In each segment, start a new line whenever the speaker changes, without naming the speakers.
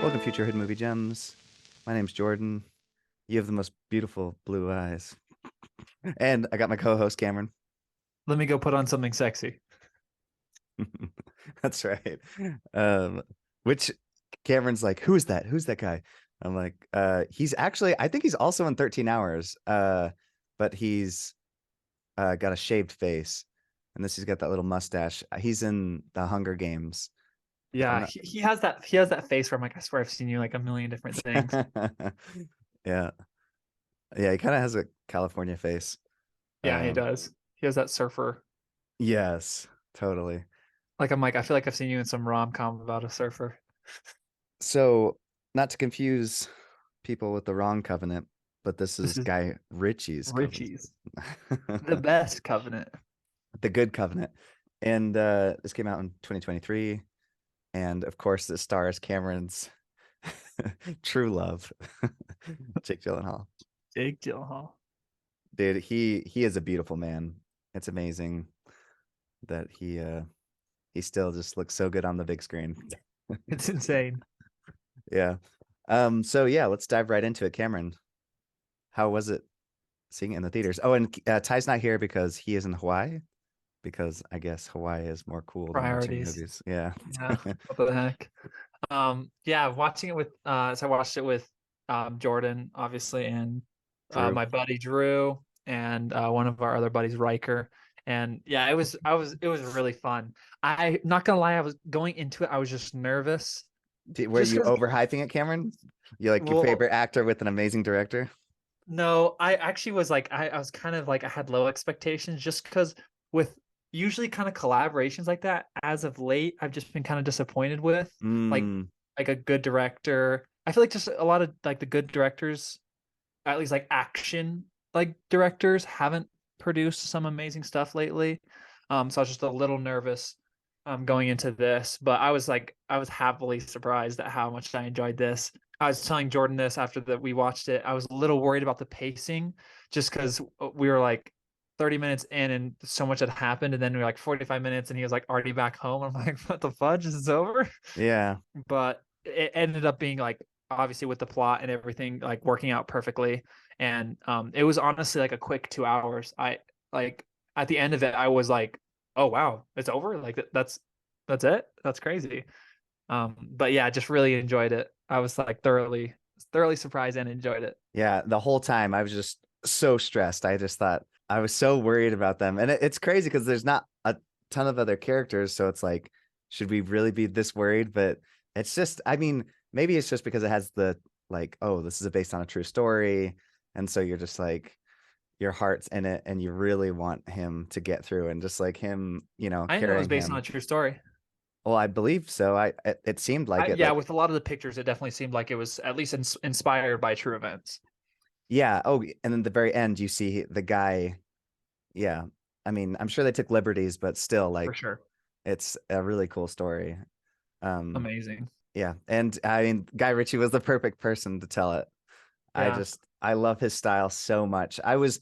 Welcome, Future Hood Movie Gems. My name's Jordan. You have the most beautiful blue eyes. And I got my co-host Cameron.
Let me go put on something sexy.
That's right. Um, which Cameron's like, who's that? Who's that guy? I'm like, he's actually, I think he's also in 13 Hours. But he's got a shaved face. And this he's got that little mustache. He's in the Hunger Games. If I'm
Yeah,
not
he has that face where I'm like, I swear I've seen you like a million different things.
Yeah. Yeah, he kind of has a California face.
Yeah, he
Um,
does. He has that surfer.
yes, totally.
Like I'm like, I feel like I've seen you in some rom-com about a surfer.
So, not to confuse people with the wrong covenant, but this
This
is
is
Guy Ritchie's covenant.
Richie's, the best covenant.
The good covenant. And this came out in 2023. And of course, it stars Cameron's true love, Jake Gyllenhaal.
Jake Gyllenhaal.
Dude, he is a beautiful man. It's amazing that he still just looks so good on the big screen.
It's insane.
Yeah. So yeah, let's dive right into it. Cameron, how was it seeing it in the theaters? Oh, and Ty's not here because he is in Hawaii, because I guess Hawaii is more cool than watching
Priorities.
movies. Yeah.
Yeah. What the heck? Yeah, watching it with so I watched it with Jordan, obviously, and
Drew.
my buddy Drew and one of our other buddies, Riker. And yeah, it was really fun. I'm not gonna lie, I was going into it, I was just nervous.
Were
Just
you
because
overhyping it, Cameron? You like your
well,
favorite actor with an amazing director?
no, I actually was like I was kind of like I had low expectations just because with usually kind of collaborations like that, as of late, I've just been kind of disappointed with like
Mm,
like a good director. I feel like just a lot of like the good directors, at least like action like directors, haven't produced some amazing stuff lately. So I was just a little nervous going into this, but I was happily surprised at how much I enjoyed this. I was telling Jordan this after that we watched it. I was a little worried about the pacing just because we were like 30 minutes in and so much had happened, and then we were like 45 minutes and he was like already back home. I'm like, what the fudge? Is this over?
yeah.
But it ended up being like obviously with the plot and everything like working out perfectly. And it was honestly like a quick 2 hours. I like at the end of it, I was like, oh wow, it's over. Like that's it. That's crazy. But yeah, just really enjoyed it. I was like thoroughly surprised and enjoyed it.
Yeah. The whole time I was just so stressed. I just thought I was so worried about them. And it's crazy because there's not a ton of other characters. So it's like, should we really be this worried? But it's just, I mean, maybe it's just because it has the like, oh, this is based on a true story. And so you're just like, your heart's in it and you really want him to get through, and just like him,
I didn't know it was
carrying
based on a
him.
true story.
Well, I believe so. It seemed like it,
Yeah,
like,
with a lot of the pictures, it definitely seemed like it was at least inspired by true events.
yeah. Oh, and then the very end, you see the guy. Yeah. I mean, I'm sure they took liberties, but still,
For
like,
sure.
it's a really cool story. Um,
Amazing.
yeah. And I mean, Guy Ritchie was the perfect person to tell it.
Yeah.
I love his style so much. I was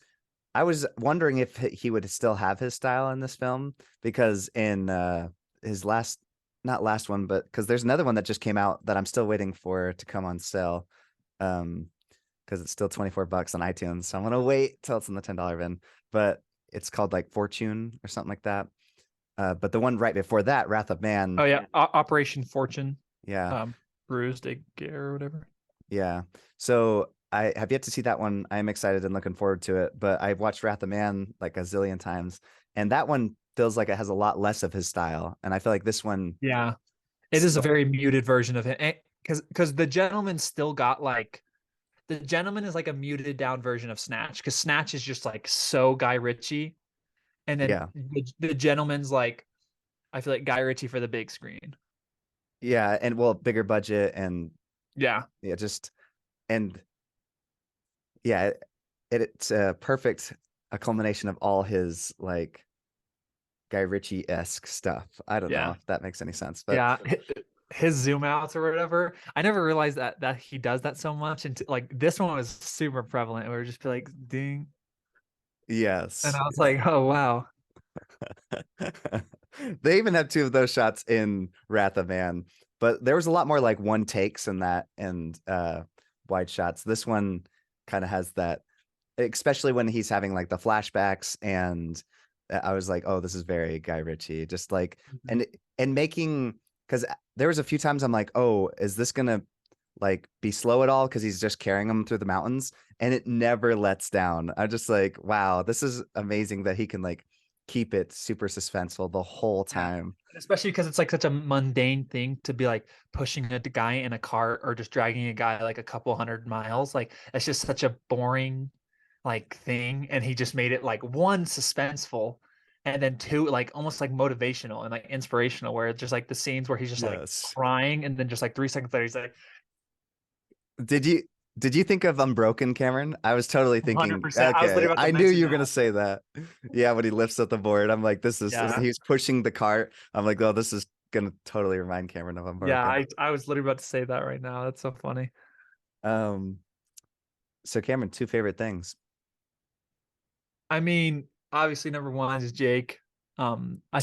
wondering if he would still have his style in this film, because in his last, not last one, but because there's another one that just came out that I'm still waiting for to come on sale. Um, because it's still 24 bucks on iTunes. So I'm gonna wait till it's in the $10 bin. But it's called like Fortune or something like that. But the one right before that, Wrath of
Oh
Man,
yeah, Operation Fortune,
yeah,
Bruised Again or whatever.
yeah. So I have yet to see that one. I'm excited and looking forward to it. But I've watched Wrath of Man like a zillion times, and that one feels like it has a lot less of his style. And I feel like this one
Yeah, it is a
still,
very muted version of it, because the gentleman still got like the gentleman is like a muted down version of Snatch, because Snatch is just like so Guy Ritchie, and then
yeah,
the gentleman's like I feel like Guy Ritchie for the big screen.
yeah, and well, bigger budget, and
Yeah,
yeah, just, and yeah, it's a perfect, a culmination of all his like Guy Ritchie-esque stuff. I don't know
yeah,
if that makes any sense, but
yeah. His zoom outs or whatever. I never realized that he does that so much, and like this one was super prevalent. Where it just be like ding, and
yes,
I was like, oh wow.
They even have two of those shots in Wrath of Man, but there was a lot more like one takes in that and wide shots. This one kind of has that, especially when he's having like the flashbacks, and I was like, oh, this is very Guy Ritchie. Just like
Mhm.
and making, because there was a few times I'm like, oh, is this gonna like be slow at all? Because he's just carrying them through the mountains, and it never lets down. I'm just like, wow, this is amazing that he can like keep it super suspenseful the whole
Yeah.
time.
And especially because it's like such a mundane thing to be like pushing a guy in a cart or just dragging a guy like a couple hundred miles. Like it's just such a boring like thing. And he just made it like one suspenseful and then two like almost like motivational and like inspirational where it's just like the scenes where he's just like
Yes.
crying and then just like 3 seconds later he's like
Did you did you think of Unbroken, Cameron? I was totally thinking,
100%. I was
okay,
literally about
I
to
knew
mention
you were
that.
gonna say that. Yeah, when he lifts up the board, I'm like, this is
Yeah.
he's pushing the cart. I'm like, oh, this is gonna totally remind Cameron of
Yeah,
Unbroken.
I was literally about to say that right now. That's so funny.
Um, so Cameron, two favorite things.
I mean, obviously number one is Jake. I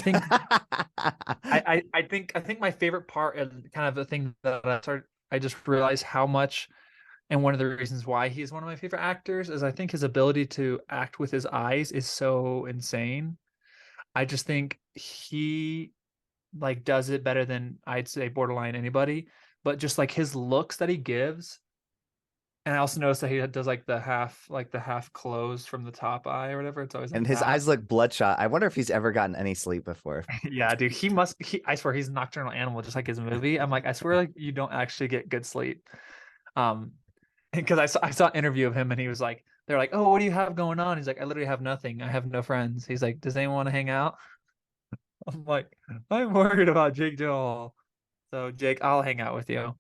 think I think my favorite part and kind of the thing that I just realized how much and one of the reasons why he's one of my favorite actors is I think his ability to act with his eyes is so insane. I just think he like does it better than I'd say borderline anybody, but just like his looks that he gives. And I also noticed that he does like the half closed from the top eye or whatever. It's always
And
like
his
that.
eyes look bloodshot. I wonder if he's ever gotten any sleep before.
Yeah, dude, I swear he's a nocturnal animal just like his movie. I'm like, I swear like you don't actually get good sleep. Um, because I saw an interview of him and he was like, they're like, oh, what do you have going on? He's like, I literally have nothing. I have no friends. He's like, does anyone want to hang out? I'm like, I'm worried about Jake Gyllenhaal. So Jake, I'll hang out with you.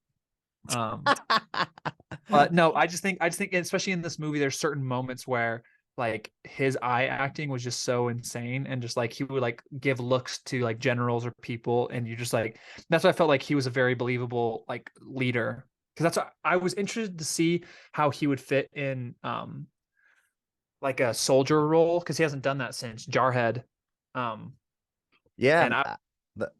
Um, but no, I just think, especially in this movie, there's certain moments where like his eye acting was just so insane, and just like he would like give looks to like generals or people, and you just like that's why I felt like he was a very believable like leader because that's what I was interested to see how he would fit in like a soldier role because he hasn't done that since Jarhead. Um,
Yeah,
and I
the,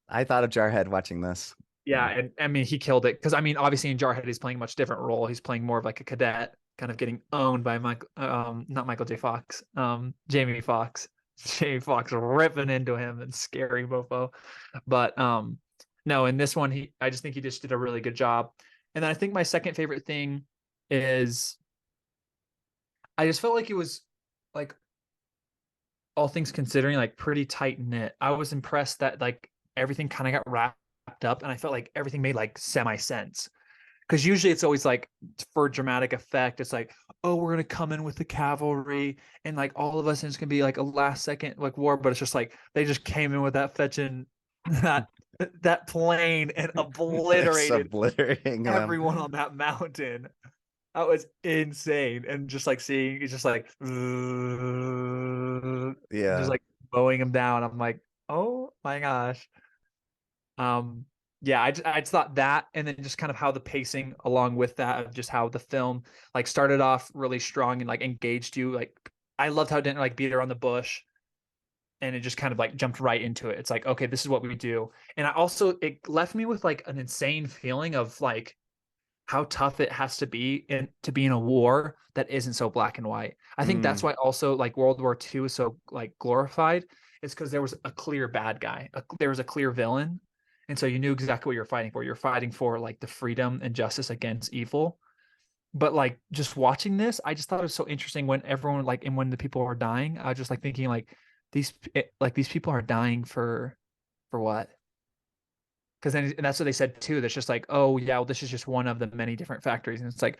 I thought of Jarhead watching this.
Yeah, and I mean he killed it because I mean obviously in Jarhead he's playing a much different role. He's playing more of like a cadet, kind of getting owned by Michael, not Michael J. Fox, Jamie Fox. Jamie Fox ripping into him and scary mofo. But no, in this one I just think he just did a really good job. And then I think my second favorite thing is I just felt like it was like all things considering like pretty tight knit. I was impressed that like everything kind of got wrapped up and I felt like everything made like semi sense because usually it's always like for dramatic effect it's like oh we're gonna come in with the cavalry and like all of us and it's gonna be like a last second like war but it's just like they just came in with that fetching that that plane and
Just
obliterated
obliterating them.
everyone on that mountain. That was insane and just like seeing it's just like just
Yeah.
like mowing him down. I'm like oh my gosh. um yeah, I just thought that and then just kind of how the pacing along with that of just how the film like started off really strong and like engaged you like I loved how it didn't like beat around the bush and it just kind of like jumped right into it. It's like okay this is what we do. And I also it left me with like an insane feeling of like how tough it has to be in to be in a war that isn't so black and white. I think that's
Mm,
why also like World War II is so like glorified. Is because there was a clear bad guy. There was a clear villain. And so you knew exactly what you're fighting for. You're fighting for like the freedom and justice against evil. But like just watching this, I just thought it was so interesting when everyone like and when the people are dying, I was just like thinking like these people are dying for what? Because then and that's what they said too. That's just like, oh yeah, well, this is just one of the many different factories, and it's like,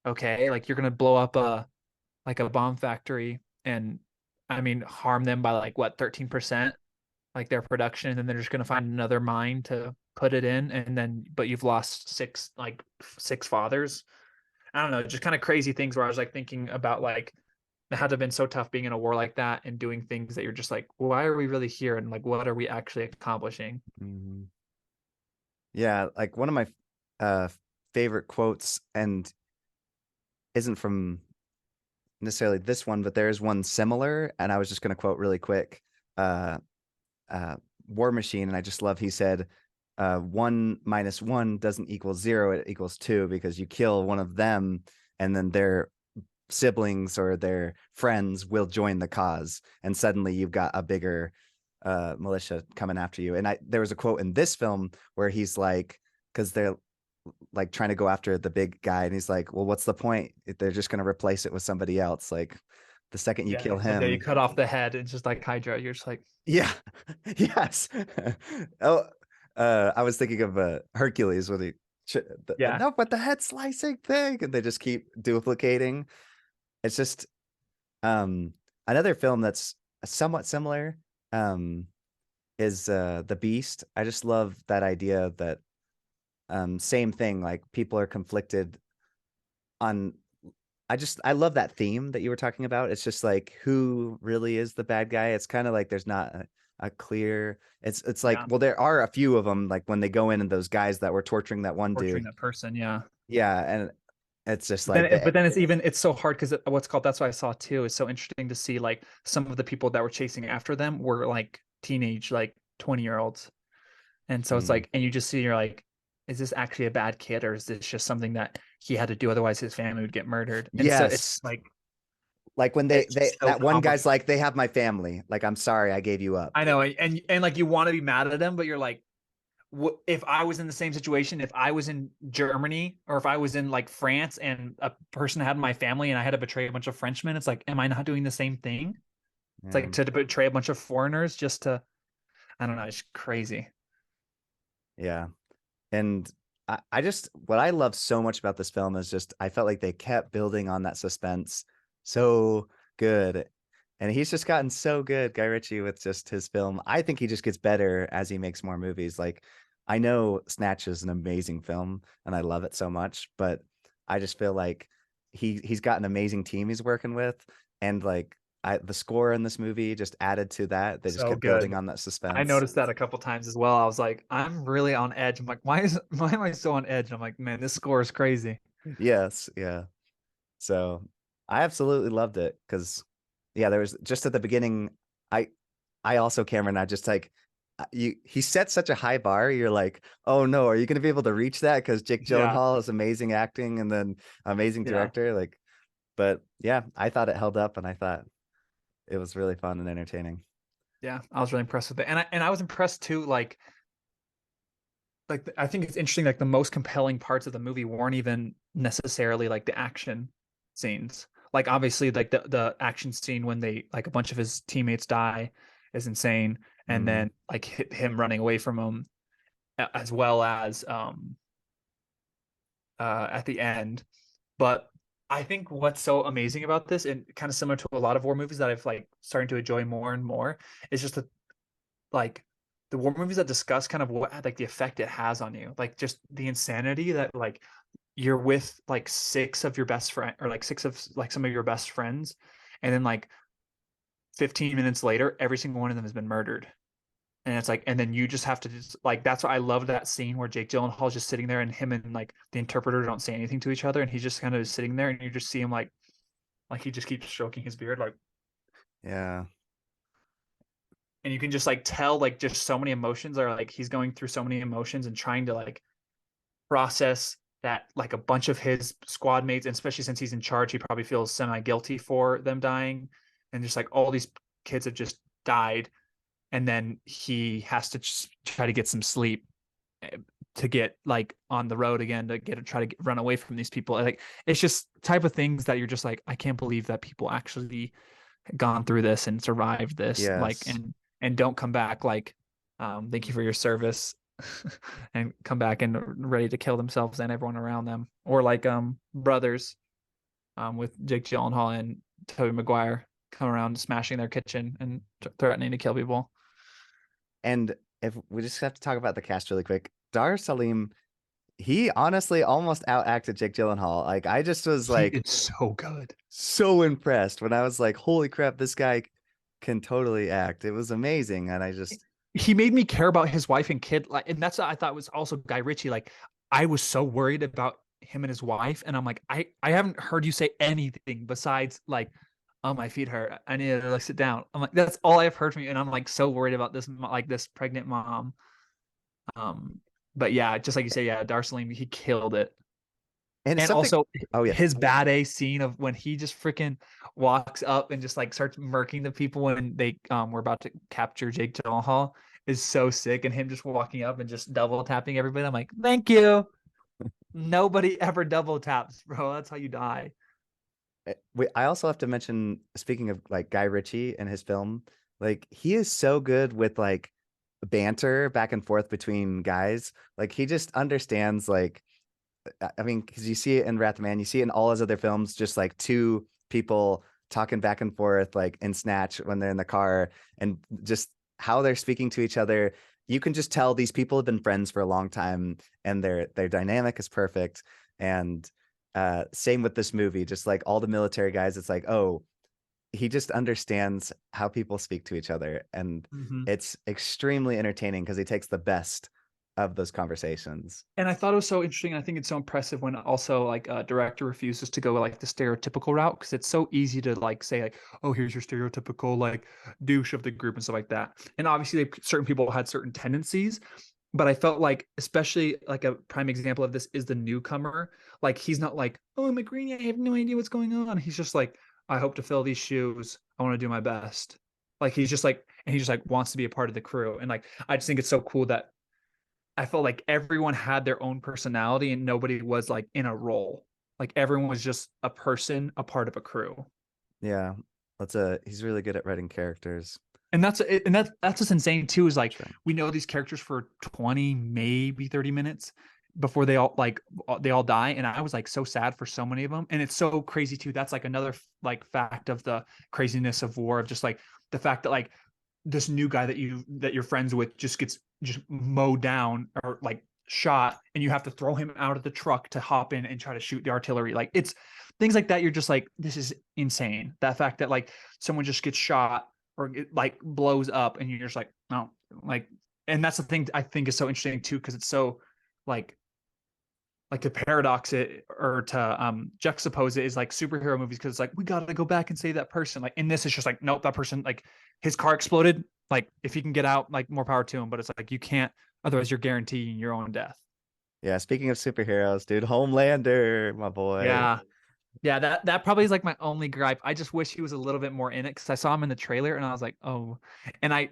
okay, like you're gonna blow up a like a bomb factory, and I mean harm them by like what 13%, like their production, and then they're just gonna find another mine to put it in, and then but you've lost six fathers. I don't know, just kind of crazy things where I was like thinking about like it had to have been so tough being in a war like that and doing things that you're just like, well, why are we really here, and like what are we actually accomplishing?
mhm. Yeah, like one of my uh favorite quotes, and isn't from necessarily this one, but there is one similar, and I was just going to quote really quick. uh uh War Machine, and I just love he said 1 - 1 doesn't equal 0, it equals 2, because you kill one of them and then their siblings or their friends will join the cause, and suddenly you've got a bigger militia coming after you. And there was a quote in this film where he's like, because they're like trying to go after the big guy, and he's like, well, what's the point? They're just going to replace it with somebody else. Like the second you
Yeah,
kill
he's like, yeah, you
him.
cut off the head, and it's just like Hydra. You're just like,
Yeah. Yes. Oh, I was thinking of Hercules with
yeah,
enough with the head slicing thing, and they just keep duplicating. It's just um another film that's somewhat similar um is The Beast. I just love that idea that same thing, like people are conflicted on. I love that theme that you were talking about. It's just like, who really is the bad guy? It's kind of like there's not a clear. It's like,
yeah,
well, there are a few of them, like when they go in and those guys that were torturing that one
torturing
dude.
that person. Yeah.
Yeah, and it's just
But
like
then,
the.
but then it's so hard because what's called, that's what I saw too. It's so interesting to see like some of the people that were chasing after them were like teenage, like 20-year-olds. And so it's
Mm,
like, and you just see, you're like, is this actually a bad kid, or is this just something that he had to do? Otherwise, his family would get murdered. And so it's
yes,
like,
like when
it's
they
just so
that one guy's
complicated.
like, they have my family. Like, I'm sorry, I gave you up.
I know. And like, you want to be mad at him, but you're like, if I was in the same situation, if I was in Germany or if I was in like France and a person had my family and I had to betray a bunch of Frenchmen, it's like, am I not doing the same thing? It's
Yeah,
like to betray a bunch of foreigners just to, I don't know, it's crazy.
yeah. And I just, what I love so much about this film is just, I felt like they kept building on that suspense so good. And he's just gotten so good, Guy Ritchie, with just his film. I think he just gets better as he makes more movies. Like, I know Snatch is an amazing film and I love it so much, but I just feel like he's got an amazing team he's working with. And like, the score in this movie just added to that. They just
So
kept building
good.
on that
I
suspense.
noticed that a couple times as well. I was like, I'm really on edge. I'm like, why am I so on edge? And I'm like, man, this score is crazy.
Yes, yeah. So I absolutely loved it because, yeah, there was just at the beginning. I I also, Cameron, I just like he set such a high bar. You're like, oh no, are you going to be able to reach that? Because Jake
Yeah.
Gyllenhaal is amazing acting and then amazing
Yeah.
director. Like, but yeah, I thought it held up and I thought it was really fun and entertaining.
Yeah. I was really impressed with it. And I was impressed too, I think it's interesting, like the most compelling parts of the movie weren't even necessarily like the action scenes. Like obviously like the action scene when they like a bunch of his teammates die is insane. And
Mm,
then like him running away from him, as well as at the end. But I think what's so amazing about this, and kind of similar to a lot of war movies that I've like starting to enjoy more and more, is just like the war movies that discuss kind of what like the effect it has on you, like just the insanity that like you're with like six of your best friend, or like six of like some of your best friends, and then like 15 minutes later every single one of them has been murdered. And it's like, and then you just have to just like, that's why I love that scene where Jake Gyllenhaal is just sitting there and him and like the interpreter don't say anything to each other, and he's just kind of sitting there and you just see him like he just keeps stroking his beard, like,
yeah.
and you can just like tell like just so many emotions are like he's going through so many emotions and trying to like process that like a bunch of his squad mates, and especially since he's in charge, he probably feels semi guilty for them dying, and just like all these kids have just died, and then he has to just try to get some sleep, to get like on the road again to get to try to run away from these people. Like it's just type of things that you're just like, I can't believe that people actually gone through this and survived this, like,
Yes.
and don't come back like, thank you for your service, and come back and ready to kill themselves and everyone around them. Or like brothers, with Jake Gyllenhaal and Tobey Maguire come around smashing their kitchen and threatening to kill people.
And if we just have to talk about the cast really quick, Dar Salim, he honestly almost outacted Jake Gyllenhaal. Like, I just was
He
like
is so good.
so impressed when I was like, holy crap, this guy can totally act. It was amazing. And I just,
He made me care about his wife and kid, like, and that's what I thought was also Guy Ritchie. Like, I was so worried about him and his wife, and I'm like, I haven't heard you say anything besides like, oh, my feet hurt. I need to like sit down. I'm like, that's all I've heard from you, and I'm like so worried about this like this pregnant mom. Um, but yeah, just like you say, yeah, Darceline, he killed it.
And
And
something.
also
Oh yeah.
his bad A scene of when he just freaking walks up and just like starts murking the people when they were about to capture Jake Gyllenhaal is so sick. And him just walking up and just double tapping everybody. I'm like, thank you. Nobody ever double taps, bro. That's how you die.
I also have to mention, speaking of like Guy Ritchie and his film, like he is so good with like banter back and forth between guys. Like he just understands like I mean, because you see it in Wrath of Man, you see it in all his other films, just like two people talking back and forth, like in Snatch when they're in the car, and just how they're speaking to each other. You can just tell these people have been friends for a long time, and their dynamic is perfect. And same with this movie, just like all the military guys, it's like, oh, he just understands how people speak to each other, and
Mm-hmm.
it's extremely entertaining because he takes the best of those conversations.
And I thought it was so interesting. I think it's so impressive when also like a director refuses to go like the stereotypical route because it's so easy to like say like, oh, here's your stereotypical like douche of the group and stuff like that. And obviously, certain people had certain tendencies, but I felt like, especially like a prime example of this is the newcomer. Like he's not like, oh, I'm a greenie, I have no idea what's going on. He's just like, I hope to fill these shoes. I want to do my best. Like he's just like, and he just like wants to be a part of the crew. And like I just think it's so cool that I felt like everyone had their own personality and nobody was like in a role. Like everyone was just a person, a part of a crew.
Yeah, that's a he's really good at writing characters.
And that's what's insane too is like
Sure.
we know these characters for 20 maybe 30 minutes before they all die, and I was like so sad for so many of them. And it's so crazy too, that's like another like fact of the craziness of war, of just like the fact that like this new guy that you're friends with just gets just mowed down or like shot, and you have to throw him out of the truck to hop in and try to shoot the artillery. Like it's things like that, you're just like, this is insane. That fact that like someone just gets shot or it like blows up and you're just like, no, like, and that's the thing I think is so interesting too, because it's so like to paradox it or to juxtapose it is like superhero movies, because it's like we gotta go back and save that person. Like in this, it's just like, nope, that person, like his car exploded. Like if he can get out, like more power to him. But it's like you can't, otherwise you're guaranteeing your own death.
Yeah, speaking of superheroes, dude, Homelander, my boy.
Yeah. Yeah, that probably is like my only gripe. I just wish he was a little bit more in it because I saw him in the trailer and I was like, oh. And I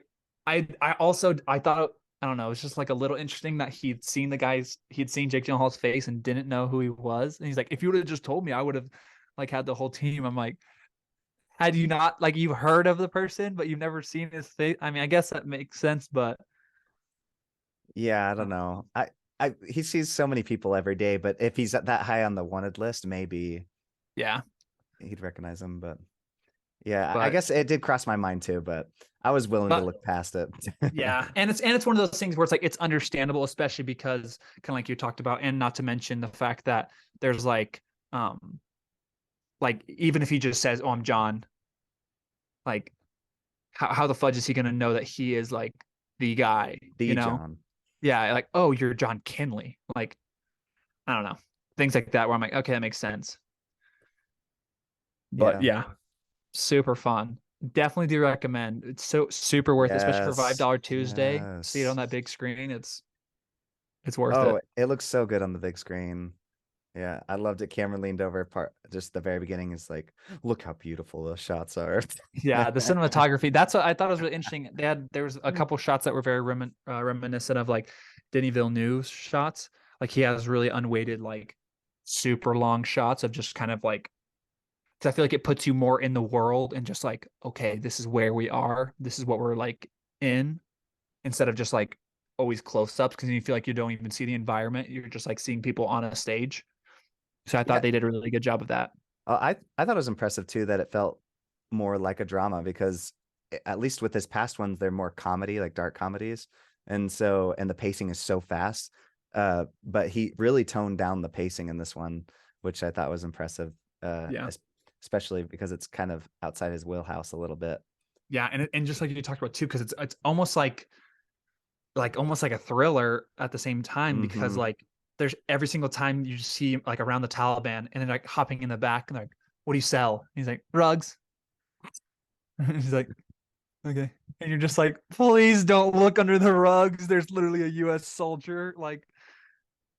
also I thought, I don't know, it's just like a little interesting that he'd seen Jake Gyllenhaal's face and didn't know who he was. And he's like, if you would have just told me, I would have like had the whole team. I'm like, had you not, like, you've heard of the person, but you've never seen his face. I mean, I guess that makes sense, but
Yeah, I don't know. He sees so many people every day, but if he's at that high on the wanted list, maybe
yeah.
he'd recognize him. But yeah, I
But
guess it did cross my mind too, but I was willing to
but
look past it.
yeah, and it's one of those things where it's like it's understandable, especially because kind of like you talked about, and not to mention the fact that there's like even if he just says, "Oh, I'm John," like how the fudge is he gonna know that he is like the guy? You
The
know?
John.
Yeah, like, oh, you're John Kinley. Like I don't know, things like that where I'm like, okay, that makes sense. But
Yeah.
yeah, super fun. Definitely do recommend. It's so super worth it, especially for
Yes.
Tuesday. See it on
Yes.
that big screen. It's worth
Oh,
it.
it looks so good on the big screen. Yeah, I loved it. Cameron leaned over part just the very beginning is like, look how beautiful those shots are.
Yeah, the cinematography. That's what I thought was really interesting. There was a couple shots that were very reminiscent of like Denis Villeneuve shots. Like he has really unweighted, like super long shots of just kind of like. 'Cause I feel like it puts you more in the world and just like, okay, this is where we are. This is what we're like in, instead of just like always close ups, because you feel like you don't even see the environment. You're just like seeing people on a stage. So I
Yeah,
thought they did a really good job of that.
I thought it was impressive too that it felt more like a drama because at least with his past ones, they're more comedy, like dark comedies. And the pacing is so fast. But he really toned down the pacing in this one, which I thought was impressive.
Yeah.
Especially because it's kind of outside his wheelhouse a little bit.
Yeah, and just like you talked about too, because it's almost like almost like a thriller at the same time, because
Hmm.
like there's every single time you see like around the Taliban and then like hopping in the back and like, what do you sell? And he's like, drugs. He's like, okay. And you're just like, please don't look under the rugs. There's literally a US soldier. Like,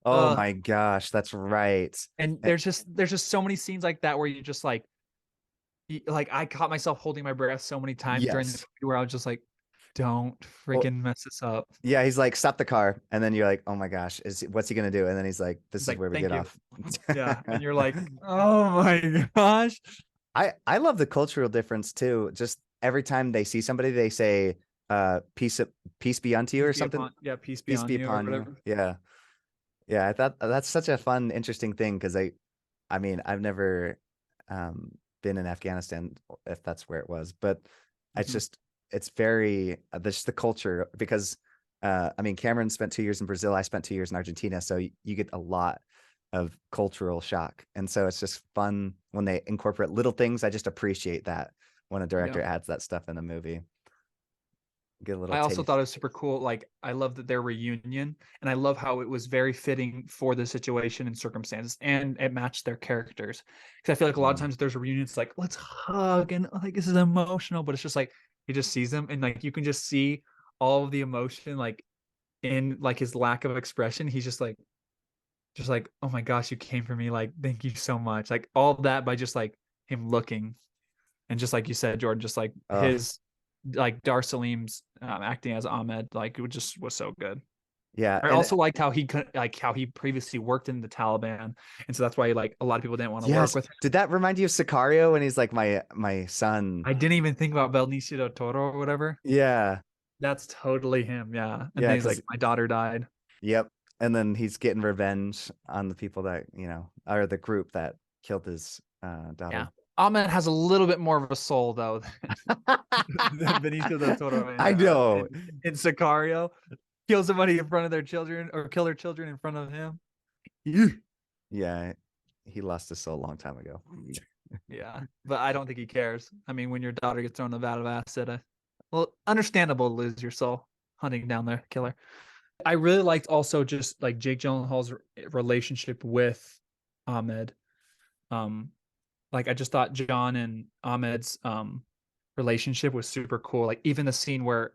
Oh
uh,
my gosh, that's right.
and
Eh,
there's just so many scenes like that where you just like I caught myself holding my breath so many times during the
yes.
movie where I was just like, don't
Well,
freaking mess this up.
yeah, he's like, stop the car, and then you're like, oh my gosh, what's he gonna do? And then he's like, this
It's
is
like,
where we
thank
get
you.
off.
Yeah. And you're like, oh my gosh.
I love the cultural difference too. Just every time they see somebody, they say, peace be unto you
Peace
or
be
something.
upon, yeah, peace be
Peace
on
be
you or
upon you.
whatever.
Yeah. Yeah, I thought that's such a fun, interesting thing because I mean, I've never been in Afghanistan if that's where it was, but it's
Mhm.
just it's very just the culture because I mean, Cameron spent 2 years in Brazil, I spent 2 years in Argentina, so you get a lot of cultural shock, and so it's just fun when they incorporate little things. I just appreciate that when a
Yeah.
director adds that stuff in the movie. Get a little
I also thought
taste.
it was super cool. Like, I love that their reunion, and I love how it was very fitting for the situation and circumstances, and it matched their characters. Because I feel like a lot of
Mm.
times there's a reunion, it's like, let's hug, and like this is emotional, but it's just like he just sees them, and like you can just see all of the emotion, like in like his lack of expression. He's just like, oh my gosh, you came for me, like thank you so much, like all that by just like him looking, and just like you said, Jordan, just like
Oh,
his like Dar Salim's acting as Ahmed, like it just was so good.
yeah,
I
and
also liked how he could like how he previously worked in the Taliban, and so that's why like a lot of people didn't want to work
yes.
with him.
Did that remind you of Sicario when he's like my son?
I didn't even think about Benicio del Toro or whatever.
Yeah.
That's totally him, yeah. And
Yeah,
then he's like,
because
my daughter died.
yep. And then he's getting revenge on the people that, or the group that killed his
Yeah,
daughter.
Ahmed has a little bit more of a soul though than Benicio del Toro
I know.
in Sicario. Kill somebody in front of their children or kill their children in front of him.
Yeah, he lost his soul a long time ago.
Yeah, but I don't think he cares. I mean, when your daughter gets thrown in a vat of acid, well, understandable to lose your soul hunting down the killer. I really liked also just like Jake Gyllenhaal's relationship with Ahmed. Um, like I just thought John and Ahmed's relationship was super cool. Like even the scene where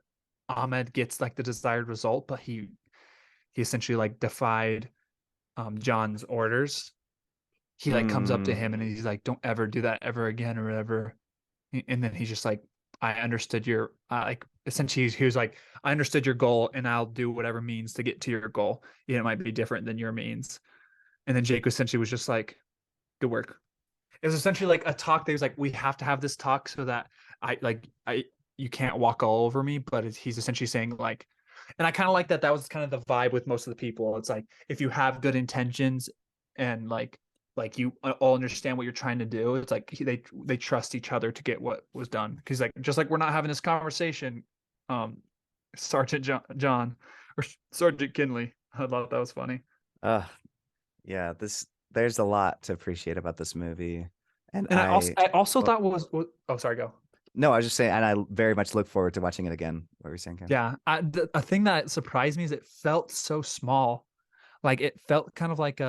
Ahmed gets like the desired result, but he essentially like defied John's orders. He like comes up to
Mm,
him and he's like, "Don't ever do that ever again," or whatever. And then he's just like, "I understood your like." Essentially, he was like, "I understood your goal, and I'll do whatever means to get to your goal. Yeah, it might be different than your means." And then Jake essentially was just like, "Good work." It was essentially like a talk that he was like, "We have to have this talk so that I you can't walk all over me." But he's essentially saying like, and I kind of like that. That was kind of the vibe with most of the people. It's like if you have good intentions and like you all understand what you're trying to do, it's like they trust each other to get what was done. Because like just like we're not having this conversation, um, Sergeant John or Sergeant Kinley. I thought that was funny.
uh, yeah, there's a lot to appreciate about this movie. And
And I also
oh,
thought oh sorry, go.
no, I was just saying, and I very much look forward to watching it again. What were you saying, Ken?
Yeah, a thing that surprised me is it felt so small. Like it felt kind of like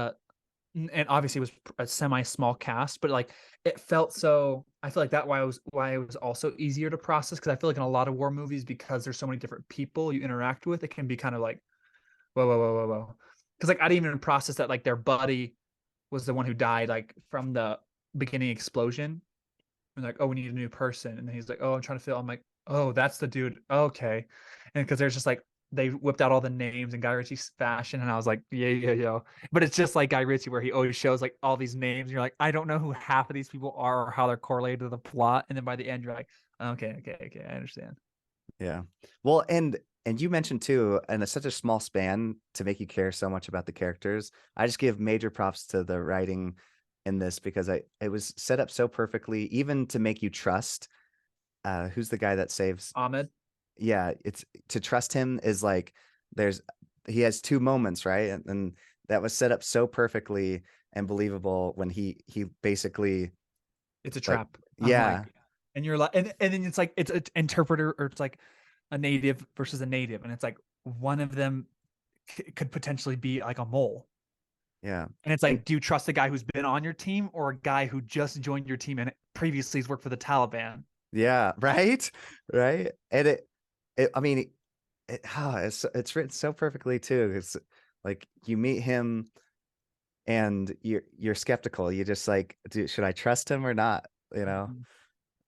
and obviously it was a semi-small cast, but like it felt so. I feel like that why it was also easier to process because I feel like in a lot of war movies because there's so many different people you interact with, it can be kind of like whoa whoa whoa whoa whoa. Because like I didn't even process that like their buddy was the one who died like from the beginning explosion and like, oh, we need a new person. And then he's like, oh, I'm trying to fill. I'm like, oh, that's the dude. Okay. And because there's just like they whipped out all the names in Guy Ritchie's fashion, and I was like, yeah, yeah, yeah. But it's just like Guy Ritchie, where he always shows like all these names, and you're like, I don't know who half of these people are or how they're correlated to the plot. And then by the end, you're like, okay, okay, okay, I understand.
Yeah. Well, and you mentioned too, and it's such a small span to make you care so much about the characters. I just give major props to the writing in this because it was set up so perfectly, even to make you trust who's the guy that saves.
Ahmed,
Yeah, it's to trust him is like there's he has two moments, right? And that was set up so perfectly and believable when he basically
it's a
like
trap. I'm
yeah,
like, and you're like, and then it's like it's an interpreter, or it's like a native versus a native, and it's like one of them could potentially be like a mole.
yeah.
And it's
And
like, do you trust a guy who's been on your team or a guy who just joined your team and previously has worked for the Taliban?
Yeah, right, right. And I mean, it's written so perfectly too. It's like you meet him and you're skeptical. You just like, should I trust him or not? You know,
Mhm.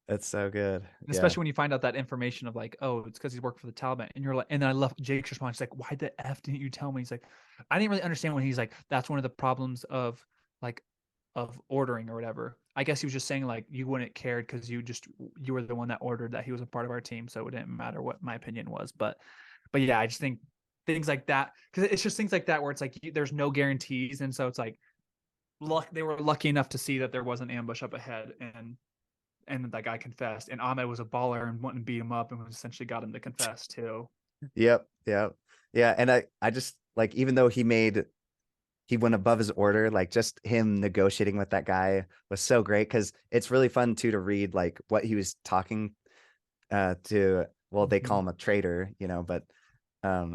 it's so good.
And
Yeah.
especially when you find out that information of like, oh, it's because he's worked for the Taliban, and you're like, and then I love Jake's response. He's like, why the f didn't you tell me? He's like, I didn't really understand when he's like, that's one of the problems of like of ordering or whatever. I guess he was just saying like you wouldn't cared because you were the one that ordered that he was a part of our team, so it didn't matter what my opinion was. But yeah, I just think things like that because it's just things like that where it's like there's no guarantees, and so it's like luck. They were lucky enough to see that there was an ambush up ahead, and that guy confessed. And Ahmed was a baller and went and beat him up and essentially got him to confess too.
Yep. Yep. Yeah. And I just like, even though he went above his order, like just him negotiating with that guy was so great because it's really fun too to read like what he was talking to. Well, they call
Mhm.
him a traitor, but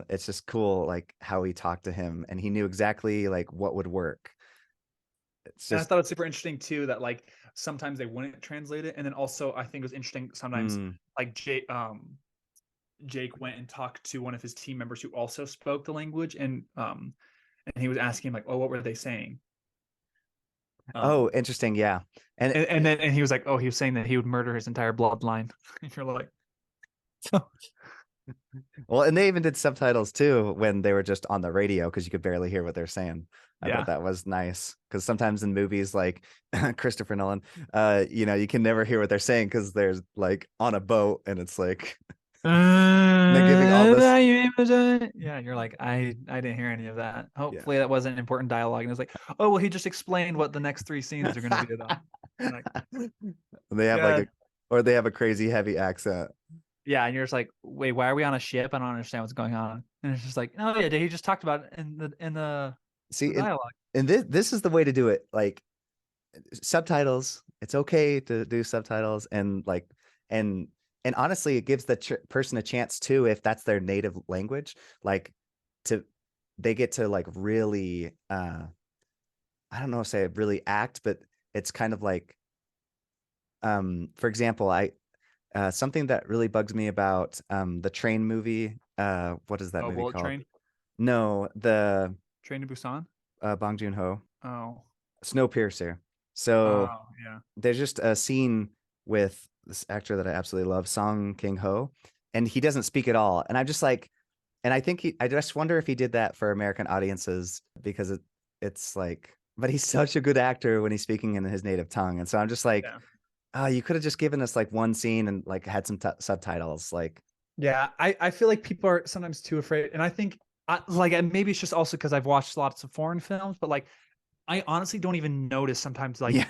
it's just cool like how he talked to him and he knew exactly like what would work. It's
And I
just
thought it's super interesting too that like sometimes they wouldn't translate it, and then also I think it was interesting sometimes
mm,
like Jake went and talked to one of his team members who also spoke the language, and he was asking him like, oh, what were they saying?
oh,
Um,
interesting. Yeah. And
and he was like, oh, he was saying that he would murder his entire bloodline. And you're like,
well, and they even did subtitles too when they were just on the radio because you could barely hear what they're saying. I thought
yeah.
that was nice because sometimes in movies like Christopher Nolan, you can never hear what they're saying because there's like on a boat and it's like they're giving all this.
Yeah, you're like, I didn't hear any of that.
Yeah.
Hopefully that wasn't important dialogue. And it's like, oh well, he just explained what the next three scenes are gonna be though. Like,
They have like
yeah,
or they have a crazy heavy accent.
yeah, and you're just like, wait, why are we on a ship? I don't understand what's going on. And it's just like, oh yeah, he just talked about it in the
See,
dialogue.
and this is the way to do it. Like subtitles, it's okay to do subtitles and like and and honestly, it gives the person a chance too if that's their native language, like to they get to like really I don't know if say really act, but it's kind of like for example, I something that really bugs me about the train movie, what is that
Oh,
movie
Bullet
called?
Train,
No, the
Train to Busan.
Bong Joon-ho,
Oh,
Snowpiercer. So
oh yeah.
there's just a scene with this actor that I absolutely love, Song Kang-ho, and he doesn't speak at all. And I'm just like, and I just wonder if he did that for American audiences because it's like, but he's such a good actor when he's speaking in his native tongue. And so I'm just like,
Yeah.
oh, you could have just given us like one scene and like had some subtitles. Like,
Yeah, I feel like people are sometimes too afraid, and I think maybe it's just also because I've watched lots of foreign films, but like I honestly don't even notice sometimes like
yeah,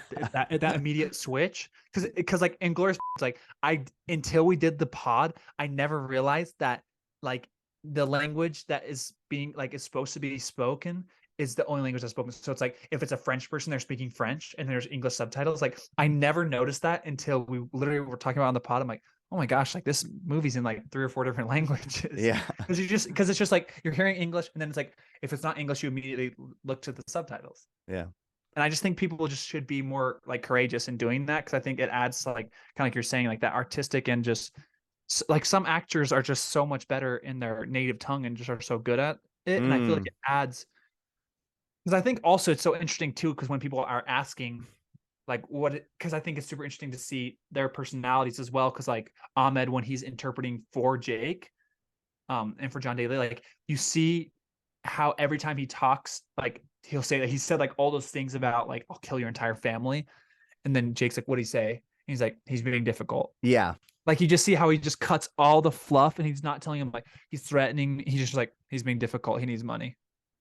that immediate switch because like Inglorious like I until we did the pod I never realized that like the language that is being like is supposed to be spoken is the only language that's spoken. So it's like if it's a French person, they're speaking French and there's English subtitles. Like I never noticed that until we literally were talking about on the pod. I'm like, oh my gosh, like this movie's in like 3 or 4 different languages
yeah,
because it's just like you're hearing English and then it's like if it's not English, you immediately look to the subtitles.
yeah.
And I just think people just should be more like courageous in doing that because I think it adds like kind of like you're saying like that artistic and just like some actors are just so much better in their native tongue and just are so good at it. And I feel like
Mm,
it adds because I think also it's so interesting too because when people are asking like what because I think it's super interesting to see their personalities as well because like Ahmed when he's interpreting for Jake and for John Daly like you see how every time he talks like he'll say that he said like all those things about like I'll kill your entire family and then Jake's like what'd he say and he's like he's being difficult
yeah.
like you just see how he just cuts all the fluff and he's not telling him like he's threatening he's just like he's being difficult he needs money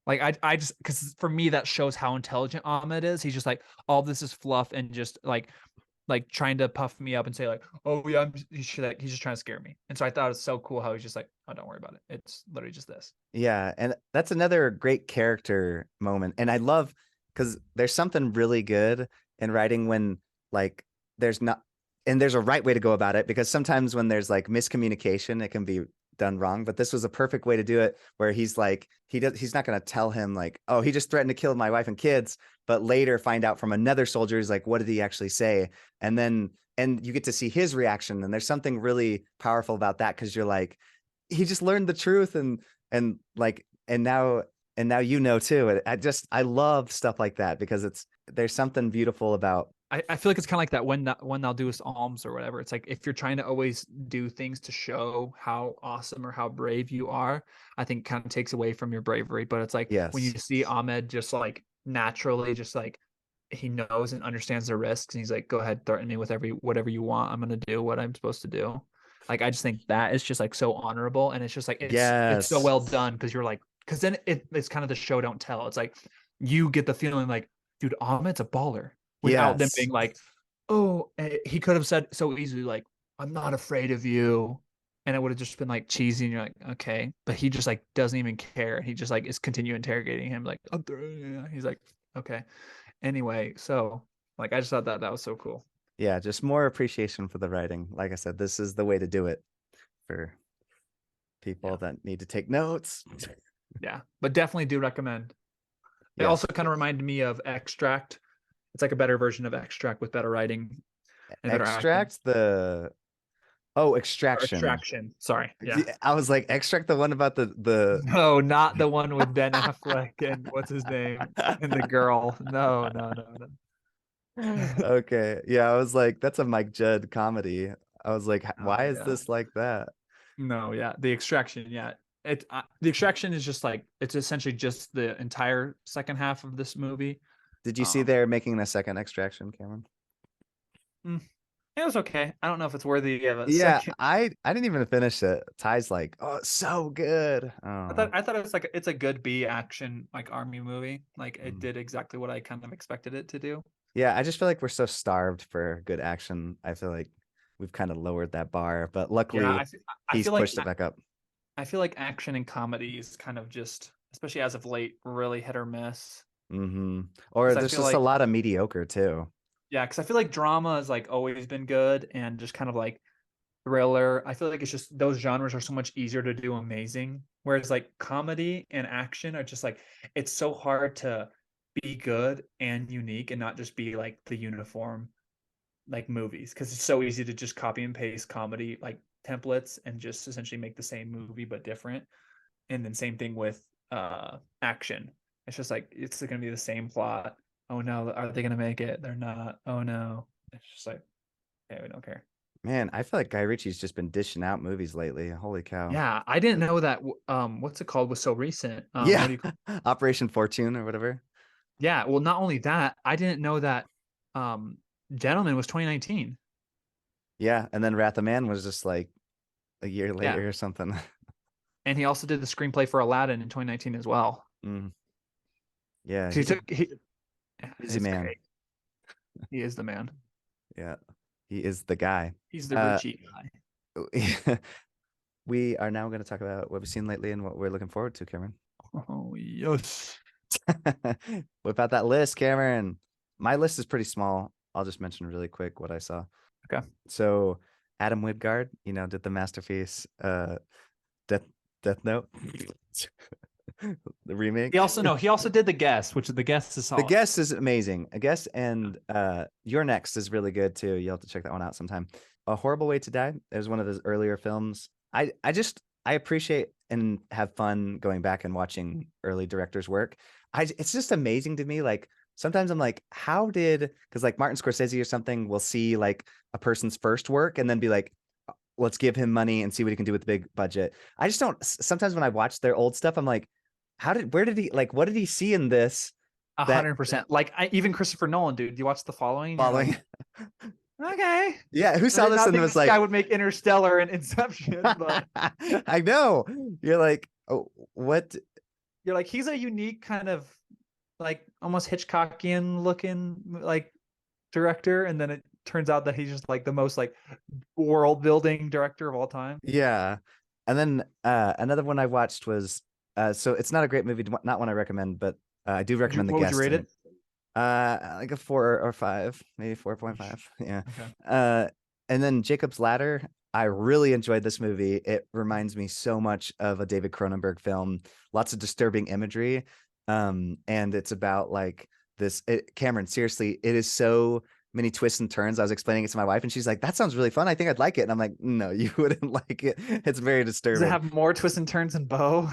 like I just because for me that shows how intelligent Ahmed is he's just like all this is fluff and just like trying to puff me up and say like, oh yeah, he's just trying to scare me. And so I thought it was so cool how he's just like, oh, don't worry about it. It's literally just this.
Yeah, and that's another great character moment. And I love because there's something really good in writing when like there's not and there's a right way to go about it because sometimes when there's like miscommunication, it can be done wrong. But this was a perfect way to do it where he's like he's not gonna tell him like, oh, he just threatened to kill my wife and kids, but later find out from another soldier, he's like, what did he actually say? And then and you get to see his reaction, and there's something really powerful about that, because you're like, he just learned the truth, and like, and now you know too. I love stuff like that, because there's something beautiful about.
I feel like it's kind of like that when thou doest alms or whatever. It's like if you're trying to always do things to show how awesome or how brave you are, I think kind of takes away from your bravery. But it's like when you
Yes.
see Ahmed just like naturally, just like he knows and understands the risks, and he's like, "Go ahead, threaten me with whatever you want. I'm gonna do what I'm supposed to do." Like I just think that is just like so honorable, and it's just like it's so
Yes.
well done because you're like because then it's kind of the show don't tell. It's like you get the feeling like, dude, Ahmed's a baller without them
Yes.
being like, oh, he could have said so easily, like, I'm not afraid of you. And it would have just been like cheesy, and you're like, okay. But he just like doesn't even care. He just like is continue interrogating him, like, he's like, okay. Anyway, so like I just thought that was so cool.
Yeah, just more appreciation for the writing. Like I said, this is the way to do it for people
Yeah.
that need to take notes.
Yeah. But definitely do recommend. It
Yes.
also kind of reminded me of Extract. It's like a better version of Extract with better writing and better acting.
Extract oh,
Or
Extraction.
Extraction. Sorry. Yeah.
I was like, Extract, the one about the
No, not the one with Ben Affleck and what's his name and the girl. No, no, no, no.
Okay. Yeah, I was like, that's a Mike Judd comedy. I was like,
Oh
why is
yeah.
this like that?
No, yeah. The Extraction, yeah. The Extraction is just like it's essentially just the entire second half of this movie.
Did you see
Um,
they're making a second Extraction, Cameron?
mm, it was okay. I don't know if it's worthy of a
Yeah,
second.
I didn't even finish it. Ty's like, oh, it's so good. Oh.
I thought it was like it's a good B action like army movie. Like it
Mm.
did exactly what I kind of expected it to do.
Yeah, I just feel like we're so starved for good action. I feel like we've kind of lowered that bar, but
Yeah,
luckily
I
he's
feel like
pushed it back up.
I feel like action and comedy is kind of just, especially as of late, really hit or miss.
Or
Because I
there's
feel
just a
like,
lot of mediocre too.
yeah, because I feel like drama has like always been good and just kind of like thriller. I feel like it's just those genres are so much easier to do amazing. Whereas like comedy and action are just like, it's so hard to be good and unique and not just be like the uniform like movies because it's so easy to just copy and paste comedy like templates and just essentially make the same movie but different. And then same thing with action. It's just like it's gonna be the same plot. Oh no, are they gonna make it? They're not. Oh no. It's just like, yeah, we don't care.
Man, I feel like Guy Ritchie's just been dishing out movies lately. Holy cow.
Yeah, I didn't know that what's it called was so recent. What
Yeah.
do you
Operation Fortune or whatever.
Yeah, well not only that, I didn't know that um Gentleman was 2019.
Yeah, and then Wrath of Man was just like a year
Yeah.
later or something.
And he also did the screenplay for Aladdin in 2019 as well.
Mm. Yeah,
He
he's a
took he yeah,
busy
it's
man.
great. He is the man.
Yeah, he is the guy.
He's the
Uh,
Ritchie guy.
we are now going to talk about what we've seen lately and what we're looking forward to, Cameron.
Oh yes.
Whip out that list, Cameron. My list is pretty small. I'll just mention really quick what I saw.
Okay.
So Adam Widgard, did the masterpiece Death Death Note. The remake.
He also did The Guest, which The Guest is
The
solid.
Guest is amazing. I guess, and Your Next is really good too. You'll have to check that one out sometime. A Horrible Way to Die. It was one of his earlier films. I appreciate and have fun going back and watching early directors' work. It's just amazing to me. Like sometimes I'm like, because like Martin Scorsese or something will see like a person's first work and then be like, let's give him money and see what he can do with the big budget. I just don't. Sometimes when I watch their old stuff, I'm like, where did he like? What did he see in this that
100%. Like even Christopher Nolan, dude. You watch The Following, you're
following?
like, okay.
Yeah, who
I
saw
did
this
not
and
think
was
this guy
like,
would make Interstellar and Inception, but
I know. You're like, oh, what?
you're like, he's a unique kind of like almost Hitchcockian looking like director, and then it turns out that he's just like the most like world building director of all time.
Yeah. And then another one I watched was so it's not a great movie, not one I recommend, but I do recommend The
What would you
Guest.
rate
And
it?
like a 4 or 5, maybe 4.5. Yeah.
Okay.
And then Jacob's Ladder. I really enjoyed this movie. It reminds me so much of a David Cronenberg film. Lots of disturbing imagery. And it's about like Cameron, seriously, it is so many twists and turns. I was explaining it to my wife, and she's like, "That sounds really fun. I think I'd like it." And I'm like, "No, you wouldn't like it. It's very
Does it
disturbing."
have more twists and turns than Bo?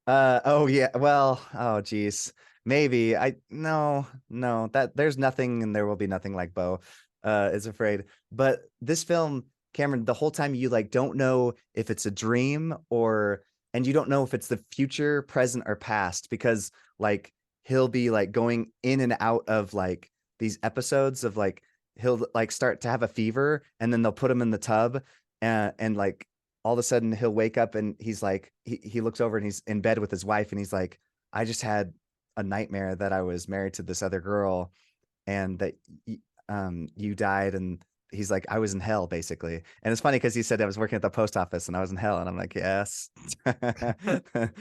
Oh yeah. Well, oh geez. Maybe. No, that there's nothing and there will be nothing like Bo is afraid. But this film, Cameron, the whole time you like don't know if it's a dream or and you don't know if it's the future, present, or past because like he'll be like going in and out of like these episodes of like he'll like start to have a fever and then they'll put him in the tub and like all of a sudden he'll wake up and he's like he looks over and he's in bed with his wife and he's like, I just had a nightmare that I was married to this other girl and that you died, and he's like, I was in hell basically. And it's funny because he said I was working at the post office and I was in hell, and I'm like, yes. And
Sounds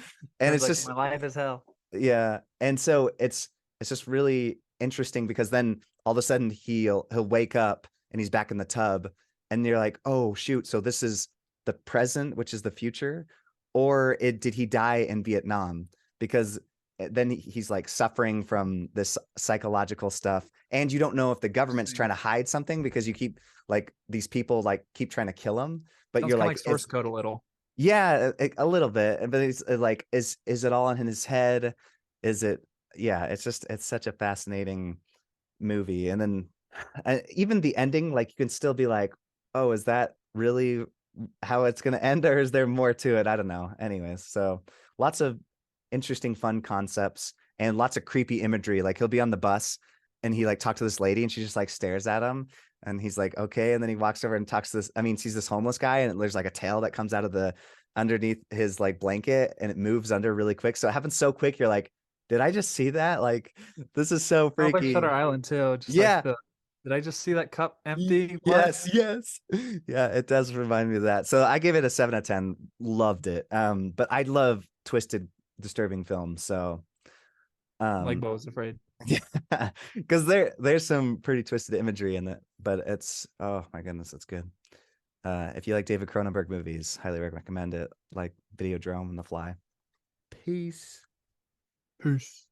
it's
like
just
my life is hell.
yeah. And so it's just really interesting because then all of a sudden he'll wake up and he's back in the tub and you're like, "Oh shoot, so this is the present, which is the future, or did he die in Vietnam?" Because then he's like suffering from this psychological stuff and you don't know if the government's trying
Interesting.
to hide something because you keep like these people like keep trying to kill him, but
Sounds
you're
kind of
like
like source
it's
code a little.
yeah, a little bit, but it's like, is it all in his head? Is it? Yeah, it's just it's such a fascinating movie, and then even the ending, like you can still be like, oh, is that really how it's gonna end, or is there more to it? I don't know. Anyways, so lots of interesting, fun concepts and lots of creepy imagery. Like he'll be on the bus and he like talks to this lady and she just like stares at him and he's like, okay. And then he walks over and talks to this, I mean, sees this homeless guy and there's like a tail that comes out of the underneath his like blanket and it moves under really quick. So it happens so quick. You're like, did I just see that? Like, this is so
Sounds like
freaky.
Shutter Island too. Just like
Yeah.
the did I just see that cup empty? What?
Yes. Yeah, it does remind me of that. So I gave it a 7 out of 10. Loved it. But I love twisted, disturbing films. So
Like
um
Bo was afraid.
yeah, because there's some pretty twisted imagery in it, but it's oh my goodness, it's good. If you like David Cronenberg movies, highly recommend it. Like Videodrome and The Fly. Peace.
Peace.